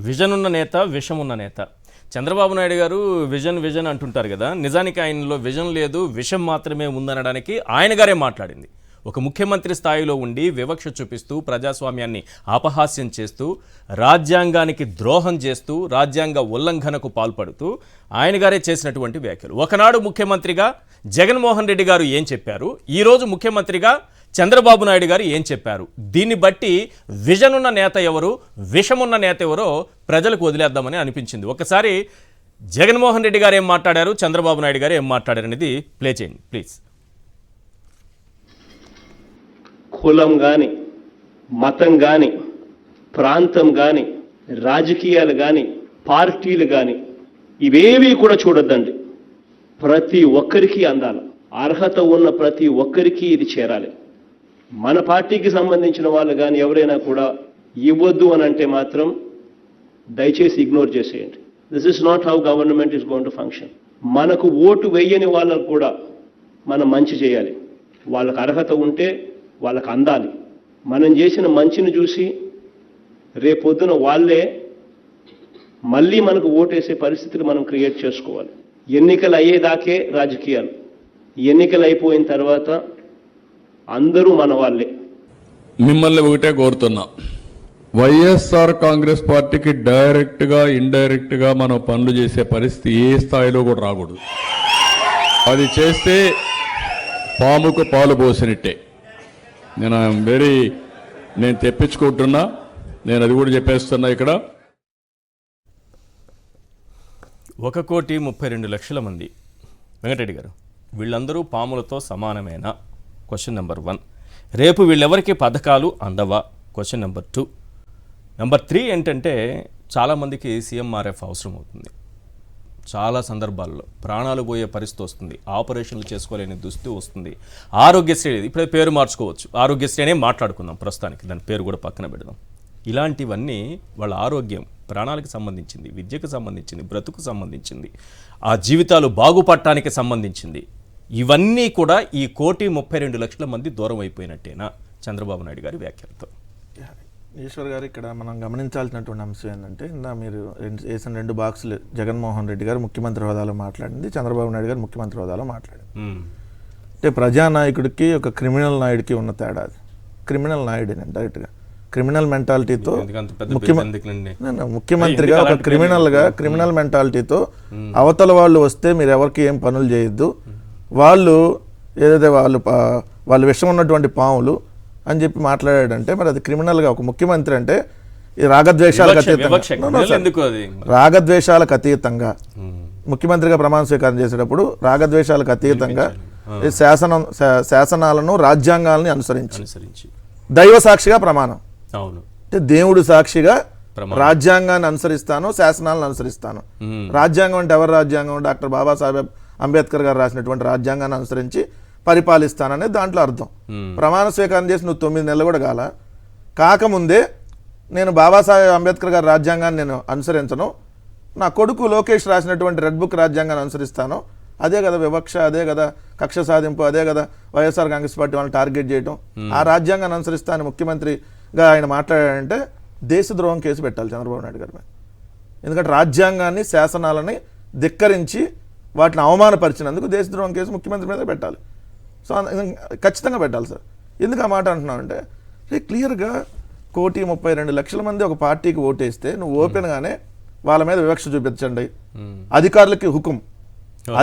Vision ఉన్న నేత, విషం ఉన్న నేత. చంద్రబాబు నాయుడు గారు విజన్ విజన్ అంటుంటారు కదా, నిజానికి ఆయనలో విజన్ లేదు, విషం మాత్రమే ఉందనడానికి ఆయన గారే మాట్లాడింది. ఒక ముఖ్యమంత్రి స్థాయిలో ఉండి వివక్ష చూపిస్తూ, ప్రజాస్వామ్యాన్ని అపహాస్యం చేస్తూ, రాజ్యాంగానికి ద్రోహం చేస్తూ, రాజ్యాంగ ఉల్లంఘనకు పాల్పడుతూ ఆయన గారే చేసినటువంటి వ్యాఖ్యలు. ఒకనాడు ముఖ్యమంత్రిగా జగన్మోహన్ రెడ్డి గారు ఏం చెప్పారు, ఈరోజు ముఖ్యమంత్రిగా చంద్రబాబు నాయుడు గారు ఏం చెప్పారు, దీన్ని బట్టి విజన్ ఉన్న నేత ఎవరు, విషమున్న నేత ఎవరో ప్రజలకు వదిలేద్దామని అనిపించింది. ఒకసారి జగన్మోహన్ రెడ్డి గారు ఏం మాట్లాడారు, చంద్రబాబు నాయుడు గారు ఏం మాట్లాడారు అనేది ప్లే చేయండి ప్లీజ్. కులం కానీ, మతం కానీ, ప్రాంతం కానీ, రాజకీయాలు కానీ, పార్టీలు కానీ ఇవేవి కూడా చూడొద్దండి. ప్రతి ఒక్కరికి అందాలి. అర్హత ఉన్న ప్రతి ఒక్కరికి ఇది చేరాలి. మన పార్టీకి సంబంధించిన వాళ్ళు కానీ ఎవరైనా కూడా ఇవ్వద్దు అని అంటే మాత్రం దయచేసి ఇగ్నోర్ చేసేయండి. This is not how government is going to function. మనకు ఓటు వేయని వాళ్ళకు కూడా మనం మంచి చేయాలి. వాళ్ళకు అర్హత ఉంటే వాళ్ళకు అందాలి. మనం చేసిన మంచిని చూసి రేపొద్దున వాళ్ళే మళ్ళీ మనకు ఓటేసే పరిస్థితులు మనం క్రియేట్ చేసుకోవాలి. ఎన్నికలు అయ్యేదాకే రాజకీయాలు, ఎన్నికలు అయిపోయిన తర్వాత అందరూ మన వాళ్ళే. మిమ్మల్ని ఒకటే కోరుతున్నా, వైఎస్ఆర్ కాంగ్రెస్ పార్టీకి డైరెక్ట్గా ఇండైరెక్ట్గా మనం పనులు చేసే పరిస్థితి ఏ స్థాయిలో కూడా రాకూడదు. అది చేస్తే పాముకు పాలు పోసినట్టే. నేను తెప్పించుకుంటున్నా, నేను అది కూడా చెప్పేస్తున్నా. ఇక్కడ 1,32,00,000 మంది వెంకటరెడ్డి గారు, వీళ్ళందరూ పాములతో సమానమేనా? Question number 1. రేపు వీళ్ళెవరికి పథకాలు అందవా? Question number 2. నెంబర్ 3 ఏంటంటే, చాలామందికి సీఎంఆర్ఎఫ్ అవసరం అవుతుంది. చాలా సందర్భాల్లో ప్రాణాలు పోయే పరిస్థితి వస్తుంది, ఆపరేషన్లు చేసుకోలేని దుస్థితి వస్తుంది. ఆరోగ్యశ్రీ, ఇప్పుడే పేరు మార్చుకోవచ్చు, ఆరోగ్యశ్రీ అనే మాట్లాడుకుందాం ప్రస్తుతానికి, దాని పేరు కూడా పక్కన పెడదాం. ఇలాంటివన్నీ వాళ్ళ ఆరోగ్యం, ప్రాణాలకు సంబంధించింది, విద్యకు సంబంధించింది, బ్రతుకు సంబంధించింది, ఆ జీవితాలు బాగుపడటానికి సంబంధించింది. ఇవన్నీ కూడా ఈ 1,32,00,000 మంది దూరం అయిపోయినట్టేనా చంద్రబాబు నాయుడు గారి వ్యాఖ్యలతో? ఈశ్వర్ గారు, ఇక్కడ మనం గమనించాల్సినటువంటి అంశం ఏంటంటే, మీరు వేసిన 2 బాక్సులు, జగన్మోహన్ రెడ్డి గారు ముఖ్యమంత్రి హోదాలో మాట్లాడింది, చంద్రబాబు నాయుడు గారు ముఖ్యమంత్రి హోదాలో మాట్లాడింది. అంటే ప్రజానాయకుడికి ఒక క్రిమినల్ నాయుడికి ఉన్న తేడా. అది క్రిమినల్ నాయుడు డైరెక్ట్గా క్రిమినల్ మెంటాలిటీతో, ముఖ్యమంత్రిగా ఒక క్రిమినల్ మెంటాలిటీతో అవతల వాళ్ళు వస్తే మీరు ఎవరికి ఏం పనులు చేయొద్దు, వాళ్ళు ఏదైతే వాళ్ళు విషం ఉన్నటువంటి పాములు అని చెప్పి మాట్లాడాడంటే, మరి అది క్రిమినల్గా ఒక ముఖ్యమంత్రి అంటే ఈ రాగద్వేషాలకు అతీతంగా ముఖ్యమంత్రిగా ప్రమాణ స్వీకారం చేసేటప్పుడు రాగద్వేషాలకు అతీతంగా శాసనాలను, రాజ్యాంగాలని అనుసరించి దైవ సాక్షిగా ప్రమాణం, అంటే దేవుడు సాక్షిగా రాజ్యాంగాన్ని అనుసరిస్తాను, శాసనాలను అనుసరిస్తాను. రాజ్యాంగం అంటే ఎవరి రాజ్యాంగం? డాక్టర్ బాబాసాహెబ్ అంబేద్కర్ గారు రాసినటువంటి రాజ్యాంగాన్ని అనుసరించి పరిపాలిస్తాననే దాంట్లో అర్థం. ప్రమాణ స్వీకారం చేసి నువ్వు 9 నెలలు కూడా కాకముందే నేను బాబాసాహెబ్ అంబేద్కర్ గారి రాజ్యాంగాన్ని నేను అనుసరించను, నా కొడుకు లోకేష్ రాసినటువంటి రెడ్ బుక్ రాజ్యాంగాన్ని అనుసరిస్తాను. అదే కదా వివక్ష, అదే కదా కక్ష సాధింపు, అదే కదా వైఎస్ఆర్ కాంగ్రెస్ పార్టీ వాళ్ళని టార్గెట్ చేయడం. ఆ రాజ్యాంగాన్ని అనుసరిస్తాను ముఖ్యమంత్రిగా ఆయన మాట్లాడాడంటే దేశద్రోహం కేసు పెట్టాలి చంద్రబాబు నాయుడు గారి మీద. ఎందుకంటే రాజ్యాంగాన్ని, శాసనాలని ధిక్కరించి వాటిని అవమానపరిచినందుకు దేశద్రోహం కేసు ముఖ్యమంత్రి మీద పెట్టాలి. సో ఖచ్చితంగా పెట్టాలి సార్. ఎందుకు ఆ మాట అంటున్నానంటే, క్లియర్గా 1,32,00,000 మంది ఒక పార్టీకి ఓటేస్తే నువ్వు ఓపెన్గానే వాళ్ళ మీద వివక్ష చూపించండి, అధికారులకి హుకుం,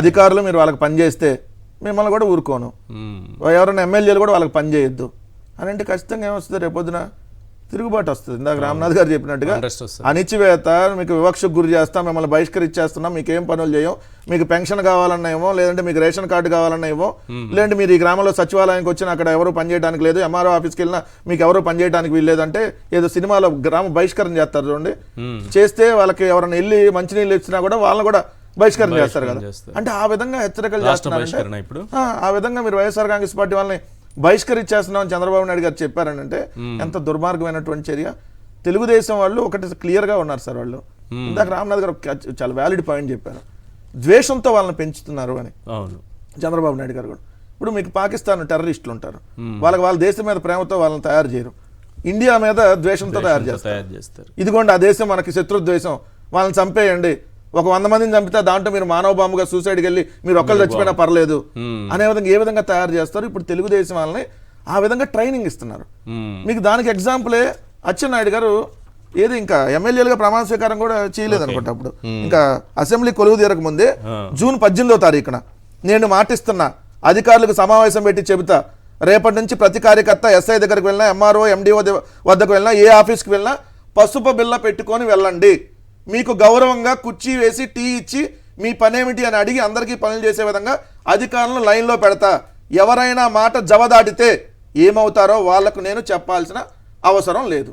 అధికారులు మీరు వాళ్ళకి పనిచేస్తే మిమ్మల్ని కూడా ఊరుకోను, ఎవరైనా ఎమ్మెల్యేలు కూడా వాళ్ళకి పని చేయొద్దు అని అంటే ఖచ్చితంగా ఏమొస్తుంది? రేపొద్దున తిరుగుబాటు వస్తుంది. ఇందాక రామ్నాథ్ గారు చెప్పినట్టుగా అణిచివేత, మీకు వివక్షకు గురి చేస్తాం, మిమ్మల్ని బహిష్కరించేస్తున్నాం, మీకు ఏం పనులు చేయం, మీకు పెన్షన్ కావాలన్నా ఏమో, లేదంటే మీకు రేషన్ కార్డు కావాలన్నా ఏమో, లేదంటే మీరు ఈ గ్రామంలో సచివాలయానికి వచ్చినా అక్కడ ఎవరు పనిచేయడానికి లేదు, ఎంఆర్ఓ ఆఫీస్కి వెళ్ళినా మీకు ఎవరు పనిచేయడానికి వీల్లేదంటే ఏదో సినిమాలో గ్రామ బహిష్కరణ చేస్తారు చూడండి, చేస్తే వాళ్ళకి ఎవరైనా వెళ్ళి మంచినీళ్ళు ఇచ్చినా కూడా వాళ్ళని కూడా బహిష్కరణ చేస్తారు కదా. అంటే ఆ విధంగా హెచ్చరికలు చేస్తున్నారు. ఆ విధంగా మీరు వైఎస్ఆర్ కాంగ్రెస్ పార్టీ వాళ్ళని బహిష్కరించేస్తున్నామని చంద్రబాబు నాయుడు గారు చెప్పారనంటే ఎంత దుర్మార్గమైనటువంటి చర్య. తెలుగుదేశం వాళ్ళు ఒకటి క్లియర్గా ఉన్నారు సార్. వాళ్ళు ఇందాక రామ్నాథ్ గారు చాలా వ్యాలిడ్ పాయింట్ చెప్పారు, ద్వేషంతో వాళ్ళని పెంచుతున్నారు అని. చంద్రబాబు నాయుడు గారు కూడా ఇప్పుడు మీకు పాకిస్తాన్ టెర్రరిస్టులు ఉంటారు, వాళ్ళ దేశం మీద ప్రేమతో వాళ్ళని తయారు చేయరు, ఇండియా మీద ద్వేషంతో తయారు చేస్తారు. చేస్తారు. ఇదిగోండి ఆ దేశం మనకి శత్రు ద్వేషం, వాళ్ళని చంపేయండి, ఒక 100 మందిని చంపితే దాంట్లో మీరు మానవ బాంబుగా సూసైడ్కి వెళ్ళి మీరు ఒక్కరు చచ్చిపోయినా పర్లేదు అనే విధంగా ఏ విధంగా తయారు చేస్తారు. ఇప్పుడు తెలుగుదేశం వాళ్ళని ఆ విధంగా ట్రైనింగ్ ఇస్తున్నారు. మీకు దానికి ఎగ్జాంపులే అచ్చెన్నాయుడు గారు ఏది ఇంకా ఎమ్మెల్యేలుగా ప్రమాణ స్వీకారం కూడా చేయలేదు అనుకుంటా. అప్పుడు ఇంకా అసెంబ్లీ కొలువు తీరక ముందే జూన్ 18వ తారీఖున నేను మాటిస్తున్నా, అధికారులకు సమావేశం పెట్టి చెబుతా, రేపటి నుంచి ప్రతి కార్యకర్త ఎస్ఐ దగ్గరికి వెళ్ళినా, ఎంఆర్ఓ ఎండిఓ వద్దకు వెళ్ళినా, ఏ ఆఫీస్కి వెళ్ళినా పసుపు బిళ్ళ పెట్టుకొని వెళ్ళండి, మీకు గౌరవంగా కుర్చీ వేసి టీ ఇచ్చి మీ పనేమిటి అని అడిగి అందరికీ పనులు చేసే విధంగా అధికారులను లైన్లో పెడతా, ఎవరైనా మాట జవదాటితే ఏమవుతారో వాళ్లకు నేను చెప్పాల్సిన అవసరం లేదు.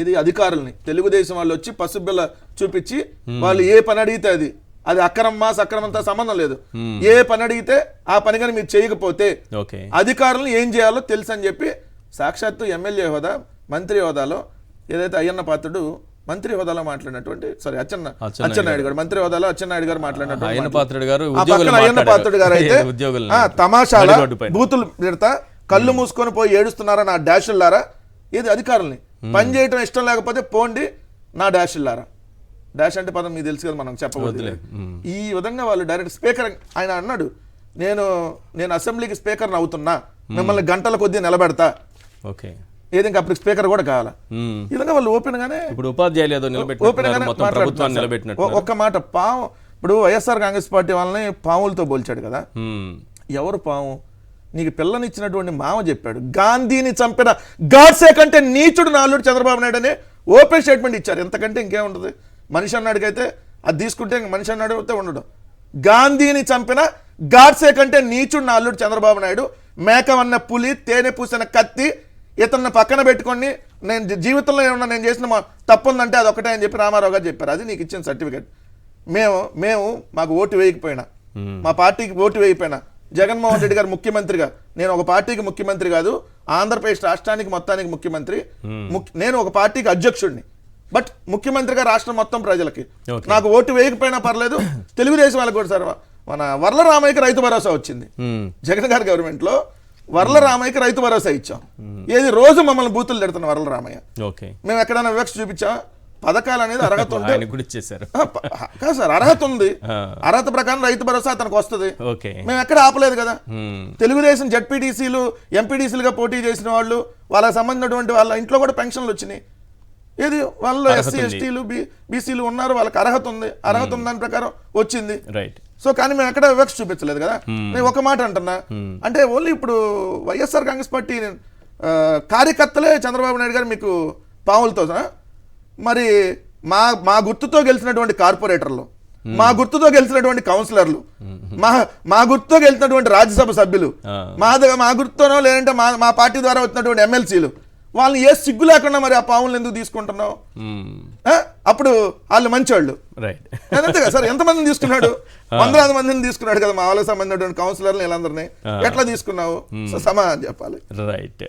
ఇది అధికారుల్ని తెలుగుదేశం వాళ్ళు వచ్చి పసుపు బిళ్ళ చూపించి వాళ్ళు ఏ పని అడిగితే అది అక్రమమా సక్రమంతో సంబంధం లేదు, ఏ పని అడిగితే ఆ పని కానీ మీరు చేయకపోతే అధికారులను ఏం చేయాలో తెలుసు అని చెప్పి సాక్షాత్తు ఎమ్మెల్యే హోదా, మంత్రి హోదాలో ఏదైతే అయ్యన్న పాత్రుడు మంత్రి హోదాలో మాట్లాడినటువంటి అచ్చెన్నాయుడు గారు, మంత్రి హోదాలో అచ్చెన్నాయుడు గారు మాట్లాడినటువంటి అయ్యన్న పాత్రుడు గారు అయితే తమాషాల బూతులు పెడతా కళ్ళు మూసుకొని పోయి ఏడుస్తున్నారా నా డాషుల్లారా, ఏది అధికారుల్ని పని చేయటం ఇష్టం లేకపోతే పోండి నా డాషుల్లారా. డాష్ అంటే పదం మీకు తెలుసు కదా, మనం చెప్పవద్దులే. ఈ విధంగా వాళ్ళు డైరెక్ట్ స్పీకర్ ఆయన అన్నాడు, నేను అసెంబ్లీకి స్పీకర్ని అవుతున్నా, మిమ్మల్ని గంటల కొద్దీ నిలబెడతా, ఏది ఇంకా అప్పుడు స్పీకర్ కూడా కావాలా. ఈ విధంగా వాళ్ళు ఓపెన్ గానే ఒక్క మాట పాము. ఇప్పుడు వైఎస్ఆర్ కాంగ్రెస్ పార్టీ వాళ్ళని పాములతో పోల్చాడు కదా, ఎవరు పాము? నీకు పిల్లనిచ్చినటువంటి మామ చెప్పాడు, గాంధీని చంపిన గాడ్సే కంటే నీచుడు నా అల్లుడు చంద్రబాబు నాయుడు అనే ఓపెన్ స్టేట్మెంట్ ఇచ్చారు. ఎంతకంటే ఇంకేముంటుంది? మనిషి అన్నాడికైతే అది తీసుకుంటే మనిషి అన్నాడు అయితే ఉండడు. గాంధీని చంపిన గాడ్సే కంటే నీచుడు నా అల్లుడు చంద్రబాబు నాయుడు, మేకవన్న పులి, తేనె పూసిన కత్తి, ఇతన్ని పక్కన పెట్టుకొని నేను జీవితంలో ఏమన్నా నేను చేసిన తప్పుందంటే అది ఒకటే అని చెప్పి రామారావు గారు చెప్పారు. అది నీకు ఇచ్చిన సర్టిఫికేట్. మేము మాకు ఓటు వేయకపోయినా, మా పార్టీకి ఓటు వేయకపోయినా, జగన్మోహన్ రెడ్డి గారు ముఖ్యమంత్రిగా, నేను ఒక పార్టీకి ముఖ్యమంత్రి కాదు, ఆంధ్రప్రదేశ్ రాష్ట్రానికి మొత్తానికి ముఖ్యమంత్రి, నేను ఒక పార్టీకి అధ్యక్షుడిని, బట్ ముఖ్యమంత్రిగా రాష్ట్రం మొత్తం ప్రజలకి నాకు ఓటు వేయకపోయినా పర్లేదు. తెలుగుదేశం వాళ్ళకి కూడా సార్ మన వర్ల రామయ్యకి రైతు భరోసా వచ్చింది. జగన్ గారి గవర్నమెంట్ లో వర్ల రామయ్యకి రైతు భరోసా ఇచ్చాం. ఏది రోజు మమ్మల్ని బూతులు తిడుతున్న వర్ల రామయ్య. మేము ఎక్కడైనా వివక్ష చూపించా? పథకాలు అనేది అర్హత ఉంది కాదు సార్, అర్హత ఉంది, అర్హత ప్రకారం రైతు భరోసా అతనికి వస్తుంది. మేము ఎక్కడ ఆపలేదు కదా. తెలుగుదేశం జడ్పీటీసీలు ఎంపీటీసీలుగా పోటీ చేసిన వాళ్ళు, వాళ్ళకి సంబంధించినటువంటి వాళ్ళ ఇంట్లో కూడా పెన్షన్లు వచ్చినాయి. ఏది వాళ్ళు ఎస్సీ ఎస్టీలు బీసీలు ఉన్నారు, వాళ్ళకి అర్హత ఉంది, అర్హత ఉంది దాని ప్రకారం వచ్చింది. సో కానీ మేము ఎక్కడ వివక్ష చూపించలేదు కదా. నేను ఒక మాట అంటున్నా, అంటే ఓన్లీ ఇప్పుడు వైఎస్ఆర్ కాంగ్రెస్ పార్టీ కార్యకర్తలే చంద్రబాబు నాయుడు గారు మీకు పావులతో, మరి మా గుర్తుతో గెలిచినటువంటి కార్పొరేటర్లు, మా గుర్తుతో గెలిచినటువంటి కౌన్సిలర్లు, మా గుర్తుతో గెలిచినటువంటి రాజ్యసభ సభ్యులు, మా గుర్తుతోనో లేదంటే మా పార్టీ ద్వారా వచ్చినటువంటి ఎమ్మెల్సీలు, వాళ్ళని ఏ సిగ్గు లేకుండా మరి ఆ పావులను ఎందుకు తీసుకుంటున్నావు? అప్పుడు వాళ్ళు మంచోళ్ళు అంతే కదా సార్. ఎంతమందిని తీసుకున్నాడు? 100 మందిని తీసుకున్నాడు కదా మా వాళ్ళకి సంబంధించినటువంటి కౌన్సిలర్లు వీళ్ళందరినీ. ఎట్లా తీసుకున్నావు? సమాధానం చెప్పాలి. రైట్.